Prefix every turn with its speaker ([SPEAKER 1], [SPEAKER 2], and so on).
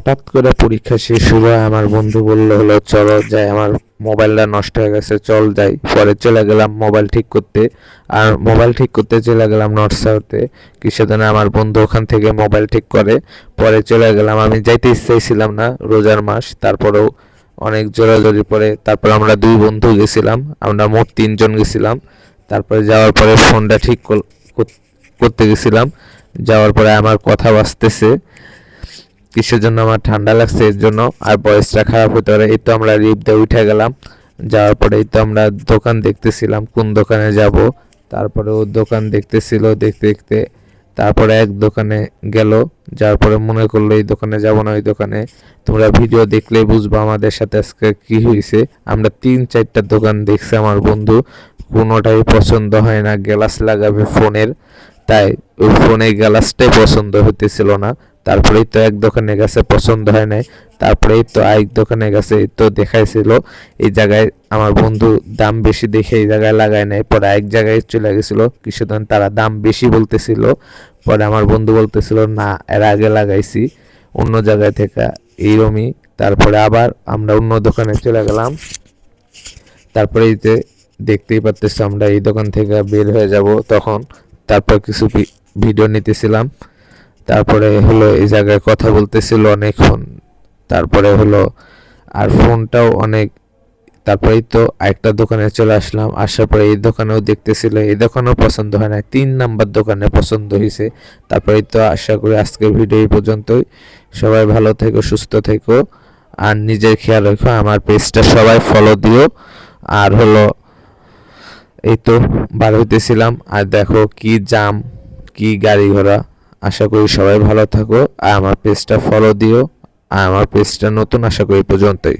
[SPEAKER 1] হঠাৎ করে পরীক্ষা শেষ হলো, আমার বন্ধু বলল হলো চলো যাই, আমার মোবাইলটা নষ্ট হয়ে গেছে, চল যাই। পরে চলে গেলাম মোবাইল ঠিক করতে। আর মোবাইল ঠিক করতে চলে গেলাম নর্থ সাউথে। কিছুদিন আমার বন্ধু ওখান থেকে মোবাইল ঠিক করে। পরে চলে গেলাম, আমি যাইতে চাইছিলাম না, রোজার মাস, তারপরেও অনেক জোরাজোরি পরে তারপর আমরা দুই বন্ধু গেছিলাম, আমরা মোট তিনজন গেছিলাম। তারপরে যাওয়ার পরে ফোনটা ঠিক করতে গেছিলাম। যাওয়ার পরে আমার কথা বাজতেছে, কিসের জন্য আমার ঠান্ডা লাগছে এর জন্য, আর ভয়েসটা খারাপ হতে পারে। এই তো আমরা লিফট দিয়ে উঠে গেলাম। যাওয়ার পরে এই তো আমরা দোকান দেখতেছিলাম কোন দোকানে যাব। তারপরে ও দোকান দেখতেছিল, দেখতে দেখতে তারপরে এক দোকানে গেল। যার পরে মনে করলো এই দোকানে যাব না, ওই দোকানে। তোমরা ভিডিও দেখলেই বুঝবো আমাদের সাথে আজকে কি হয়েছে। আমরা 3-4টা দোকান দেখছি, আমার বন্ধু কোনোটাই পছন্দ হয় না। গ্লাস লাগাবে ফোনের, তাই ওই ফোনে গ্লাসটাই পছন্দ হতেছিল না। তারপরেই তো এক দোকানে গেছে, পছন্দ হয় নাই। তারপরেই তো আরেক দোকানে গেছে, তো দেখাইছিল এই জায়গায়, আমার বন্ধু দাম বেশি দেখে এই জায়গায় লাগায় নাই। পরে এক জায়গায় চলে গেছিল, কিছুদিন তারা দাম বেশি বলতেছিল। পরে আমার বন্ধু বলতেছিল না, এর আগে লাগাইছি অন্য জায়গায় থেকে এইরকমই। তারপরে আবার আমরা অন্য দোকানে চলে গেলাম। তারপরে এই যে দেখতেই পারতেছি আমরা এই দোকান থেকে বের হয়ে যাব তখন। তারপর কিছু ভিডিও নিতেছিলাম। তারপরে হলো এই জায়গায় কথা বলতেছিল অনেকক্ষণ। তারপরে হলো আর ফোনটাও অনেক। তারপরেই তো আরেকটা দোকানে চলে আসলাম, আসার পরে এই দোকানেও দেখতেছিল, এই দোকানেও পছন্দ হয় না, 3 নাম্বার দোকানে পছন্দ হয়েছে। তারপরেই তো আশা করি আজকের ভিডিও এই পর্যন্তই। সবাই ভালো থেকো, সুস্থ থেকো, আর নিজের খেয়াল রেখো। আমার পেজটা সবাই ফলো দিও। আর হলো এই তো বার হইতেছিলাম, আর দেখো কি জাম, কি গাড়ি ঘোড়া। আশা করি সবাই ভালো থাকো, আর আমার পেজটা ফলো দিও। আর আমার পেজটা নতুন, আশা করি এই পর্যন্তই।